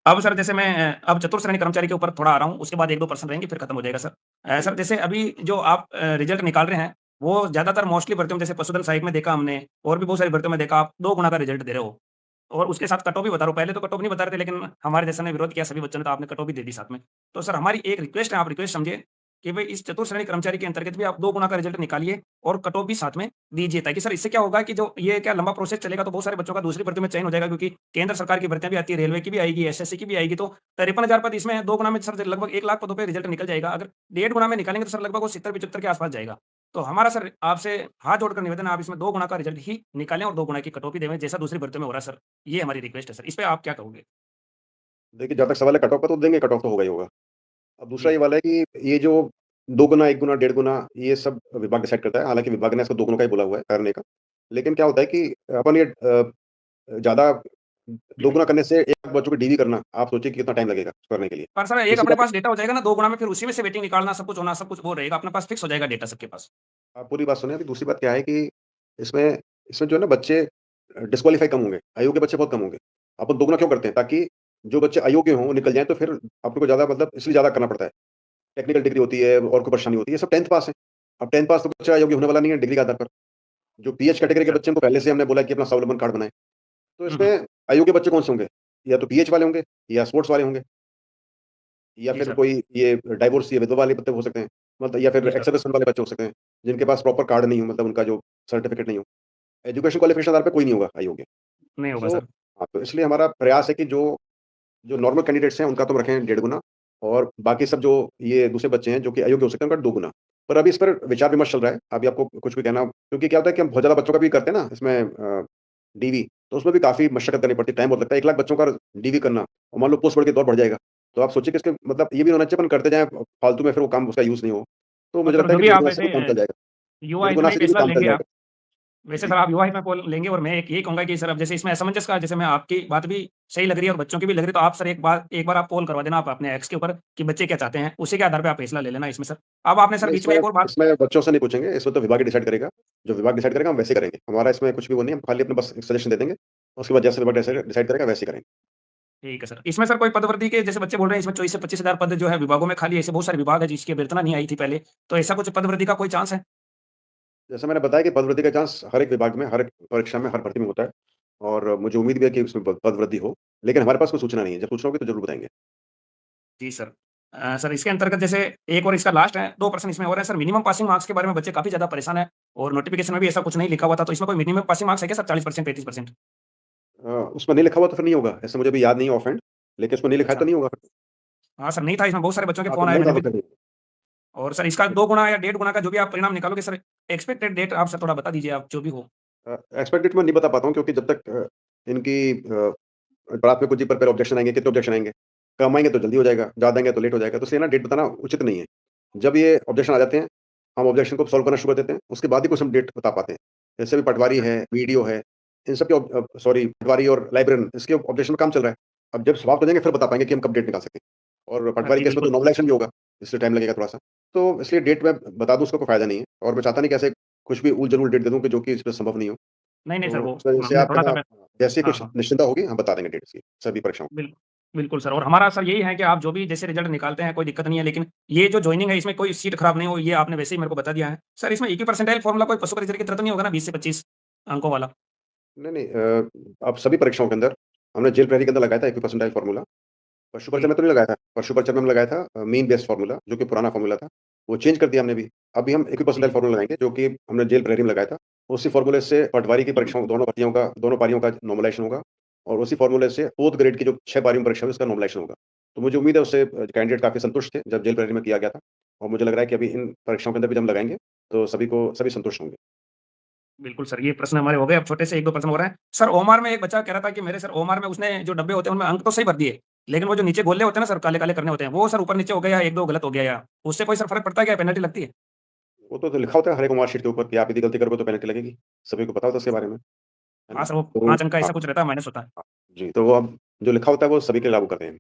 अब सर जैसे मैं अब चतुर्थ श्रेणी कर्मचारी के ऊपर थोड़ा आ रहा हूँ, उसके बाद 1-2 प्रश्न रहेंगे फिर खत्म हो जाएगा सर। जी, सर जैसे अभी जो आप रिज़ल्ट निकाल रहे हैं, वो ज़्यादातर मोस्टली भर्तियों में जैसे पशुधन सहायक में देखा हमने और भी बहुत सारी भर्तियों में देखा आप 2 गुना का रिज़ल्ट दे रहे हो। और उसके साथ कट ऑफ भी बता रहा हूँ, पहले तो कट ऑफ नहीं बता रहे थे लेकिन हमारे जैसे ने विरोध किया सभी बच्चों ने तो आपने कट ऑफ भी दे दी साथ में। तो सर हमारी एक रिक्वेस्ट है, आप रिक्वेस्ट समझिए कि भई इस चतुर्थ श्रेणी कर्मचारी के अंतर्गत भी आप 2 गुना का रिज़ल्ट निकालिए और कट ऑफ भी साथ में दीजिए ताकि सर इससे क्या होगा कि जो ये क्या लंबा प्रोसेस चलेगा तो बहुत सारे बच्चों का दूसरी भर्ती में चयन हो जाएगा क्योंकि केंद्र सरकार की भर्तियाँ भी आती है, रेलवे की भी आएगी, एसएससी की भी आएगी तो 53,000 पद इसमें 2 गुना में सर लगभग 1 लाख पदों पे रिज़ल्ट निकल जाएगा। अगर डेढ़ गुना में निकालेंगे तो सर लगभग वो 70-75 के आस-पास जाएगा। तो हमारा सर आपसे हाथ जोड़कर निवेदन है आप इसमें 2 गुना का रिज़ल्ट ही निकालें और 2 गुना की कट ऑफ भी देवें जैसा दूसरी भर्तियों में हो रहा है सर। ये हमारी रिक्वेस्ट है सर। इस पे आप क्या कहोगे? देखिए जहाँ तक सवाल है कट ऑफ का तो देंगे, कट ऑफ तो होगा ही होगा। अब दूसरा जी। ये वाला है कि ये जो 2 गुना, 1 गुना, डेढ़ गुना ये सब विभाग डिसाइड करता है। हालाँकि विभाग ने इसको 2 गुना का ही बोला हुआ है करने का। लेकिन क्या होता है कि अपन ये ज़्यादा 2 गुना करने से 1 लाख बच्चों को डीवी करना, आप सोचिए कि कितना टाइम लगेगा उसको करने के लिए। पर सर एक किसी अपने का पास डेटा हो जाएगा ना 2 गुना में फिर उसी में से वेटिंग निकालना सब कुछ होना, सब कुछ वो रहेगा अपने पास फिक्स हो जाएगा डेटा सबके पास। आप पूरी बात सुने, अभी दूसरी बात क्या है कि इसमें इसमें जो है ना बच्चे डिस्क्वालीफाई कम होंगे, अयोग्य बच्चे बहुत कम होंगे। अपन 2 गुना क्यों करते हैं? ताकि जो बच्चे अयोग्य हों, वो निकल जाएँ तो फिर अपने को ज़्यादा मतलब इसलिए ज़्यादा करना पड़ता है। टेक्निकल डिग्री होती है और कोई परेशानी होती है, ये सब 10th पास है। अब 10th पास तो बच्चा अयोग्य होने वाला नहीं है डिग्री के आधार पर। जो पीएच कैटेगरी के अच्छा। बच्चे हैं, उनको पहले से हमने बोला है कि अपना स्वावलंबन कार्ड बनाएँ। तो हुँ, हुँ। इसमें अयोग्य बच्चे कौन से होंगे? या तो पीएच वाले होंगे या स्पोर्ट्स वाले होंगे या जी फिर सर। कोई ये डाइवोर्स या विधवा वाले बच्चे हो सकते हैं। मतलब या फिर जी सर। एक्स सर्विसमैन वाले बच्चे हो सकते हैं, जिनके पास प्रॉपर कार्ड नहीं हो, मतलब उनका जो सर्टिफिकेट नहीं हो। एजुकेशन क्वालिफिकेशन आधार पे कोई नहीं होगा अयोग्य। नहीं होगा सो सर। हाँ, तो इसलिए हमारा प्रयास है कि जो जो नॉर्मल कैंडिडेट्स हैं, उनका तो हम रखें डेढ़ गुना और बाकी सब जो ये दूसरे बच्चे हैं, जो कि अयोग्य हो सकते हैं, उनका 2 गुना। पर अभी इस पर विचार-विमर्श चल रहा है। अभी आपको कुछ भी कहना क्योंकि क्या होता है कि हम बहुत ज़्यादा बच्चों का भी करते हैं ना इसमें डीवी, तो उसमें भी काफ़ी मशक्कत करनी पड़ती है, टाइम बहुत लगता है। 1 लाख बच्चों का डीवी करना और मान लो पोस्ट बढ़ के दौर बढ़ जाएगा। तो आप सोचिए कि इसके मतलब ये भी होना चाहिए अपन करते जाएँ, फालतू में फिर वो काम उसका यूज़ नहीं हो। तो और मुझे सर लगता है जो कि भी डेढ़ आप गुना से भी ऐसे काम चल जाएगा। युवा डेढ़ हित गुना में ये से भी फैसला काम चल लेंगे आप जाएगा। वैसे जी। सर आप युवा हित में लेंगे और मैं एक यही कहूँगा कि सर अब जैसे इसमें असमंजस का जैसे मैं आपकी बात भी सही लग रही है और बच्चों की भी लग रही है तो आप सर एक बार आप पोल करवा देना आप अपने एक्स के ऊपर कि बच्चे क्या चाहते हैं, उसी के आधार पे आप फैसला ले लेना इसमें सर। अब आपने सर नहीं, बीच में इसमें एक और बात इसमें बच्चों से नहीं पूछेंगे, इसमें तो विभाग ही डिसाइड करेगा। जो विभाग डिसाइड करेगा हम वैसे करेंगे। हमारा इसमें कुछ भी वो नहीं है, हम खाली अपने बस एक सजेशन दे देंगे। उसके बाद जैसे विभाग डिसाइड डिसाइड करेगा वैसे ही करेंगे। ठीक है सर। इसमें सर कोई पदवृद्धि के जैसे बच्चे बोल रहे हैं इसमें 24 से 25,000 पद जो है विभागों में खाली ऐसे बहुत सारे विभाग है जिसकी अभ्यर्थना नहीं आई थी पहले। तो ऐसा कुछ पदवृद्धि का कोई चांस है? जैसा मैंने बताया कि पदोन्नति का चांस हर एक विभाग में, हर एक परीक्षा में, हर भर्ती में होता है और मुझे उम्मीद भी है कि उसमें पदवृद्धि हो। लेकिन हमारे पास कोई सूचना नहीं है। जब सूचना होगी तो ज़रूर बताएँगे। जी सर। सर इसके अंतर्गत जैसे एक और इसका लास्ट है, 2 प्रश्न इसमें और हैं सर मिनिमम पासिंग मार्क्स के बारे में बच्चे काफ़ी ज़्यादा परेशान हैं और नोटिफ़िकेशन में भी ऐसा कुछ नहीं लिखा हुआ था, तो इसमें कोई मिनिमम पासिंग मार्क्स है क्या सर 40% 35%? उसमें नहीं लिखा हुआ तो फिर नहीं होगा। ऐसे मुझे अभी याद नहीं है ऑफहैंड, लेकिन उसमें नहीं लिखा है तो अच्छा। नहीं होगा फिर। हाँ सर, नहीं था इसमें बहुत सारे बच्चों के हाँ, तो फ़ोन आए नहीं मैंने था तो भी फिर नहीं। और सर इसका 2 गुना या डेढ़ गुना का जो भी आप परिणाम निकालोगे सर एक्सपेक्टेड डेट आप सर थोड़ा बता दीजिए आप जो भी हो। एक्सपेक्टेड मैं नहीं बता पाता हूँ क्योंकि जब तक इनकी प्राथमिक पूँजी पर ऑब्जेक्शन आएँगे, कितने ऑब्जेक्शन आएँगे? कम आएँगे तो जल्दी हो जाएगा, ज़्यादा आएँगे तो लेट हो जाएगा। तो इसलिए ना डेट बताना उचित नहीं है। जब ये ऑब्जेक्शन आ जाते हैं, हम ऑब्जेक्शन को सॉल्व करना शुरू कर देते हैं, उसके बाद ही कुछ हम डेट बता पाते हैं। जैसे अभी पटवारी अच्छा। है, वीडियो है, इन सब के सॉरी पटवारी और लाइब्रेरियन इसके ऑब्जेक्शन में काम चल रहा है। अब जब समाप्त हो जाएँगे फिर बता पाएँगे कि हम कब डेट निकाल सकते हैं। और पटवारी जी केस में तो बिल्कुल। नॉमिनेशन भी होगा, इसलिए टाइम लगेगा थोड़ा-सा। तो इसलिए डेट मैं बता दूँ उसका कोई फ़ायदा नहीं है और मैं चाहता नहीं कि ऐसे कुछ भी ऊल-जलूल डेट दे दूँ कि जो कि इसमें संभव नहीं हो। नहीं, नहीं सर तो वो इस वजह से हमने आप थोड़ा-सा कहना जैसे ही हाँ, कुछ हाँ। निश्चिंता होगी हम बता देंगे डेट इसकी, सभी परीक्षाओं की। बिल बिल्कुल सर और हमारा सर यही है कि आप जो भी जैसे रिज़ल्ट निकालते हैं कोई दिक्कत नहीं है, लेकिन ये जो जॉइनिंग है इसमें कोई सीट खराब नहीं हो ये आपने वैसे ही मेरे को बता दिया है। सर इसमें एक ही परसेंटाइल फ़ॉर्मूला कोई पशु परिचय की तरह तो नहीं होगा ना 20 से 25 अंकों वाला? नहीं, नहीं अब सभी परीक्षाओं के अंदर हमने जेईई प्रैली के अंदर लगाया था एक परसेंटाइल फ़ॉर्मूला। पशु परिचय जी। में तो नहीं लगाया था। पशु परिचय में हमने लगाया था मीन बेस्ड फ़ॉर्मूला जो कि पुराना फ़ॉर्मूला था। वो चेंज कर दिया हमने अभी। अभी हम एक ही परसेंटाइल जी। फ़ॉर्मूला लगाएँगे जो कि हमने जेईई प्रैली में लगाया था। उसी फ़ॉर्मूले से पटवारी की परीक्षाओं दोनों पारियों का नॉर्मलाइज़ेशन होगा और उसी फ़ॉर्मूले से 4th ग्रेड की जो 6 पारियों में परीक्षा हुई उसका नॉर्मलाइज़ेशन होगा। तो मुझे उम्मीद है उससे कैंडिडेट काफ़ी संतुष्ट थे जब जेईई प्रैली में किया गया था और मुझे लग रहा है कि अभी इन परीक्षाओं के अंदर भी जब हम लगाएँगे तो सभी संतुष्ट होंगे। बिल्कुल सर, ये प्रश्न हमारे हो गए, अब छोटे से 1-2 प्रश्न और हैं। सर ओमार में एक बच्चा कह रहा था कि मेरे सर ओमार में उसने जो डब्बे होते हैं उनमें अंक तो सही भर दिए, लेकिन वो जो नीचे गोले होते हैं ना सर काले-काले करने होते हैं, वो सर ऊपर-नीचे हो गया या 1-2 गलत हो गया या उससे कोई सर फ़र्क पड़ता है क्या? पेनल्टी लगती है? वो तो लिखा होता है हर एक मार्कशीट के ऊपर कि आप यदि गलती करोगे तो पेनल्टी लगेगी। सभी को पता होता है इसके बारे में, है हाँ ना? सर, वो तो 5 अंक का हाँ, ऐसा कुछ रहता है, माइनस होता है। हाँ। जी, तो वो अब जो लिखा होता है वो सभी के लिए लागू करते हैं।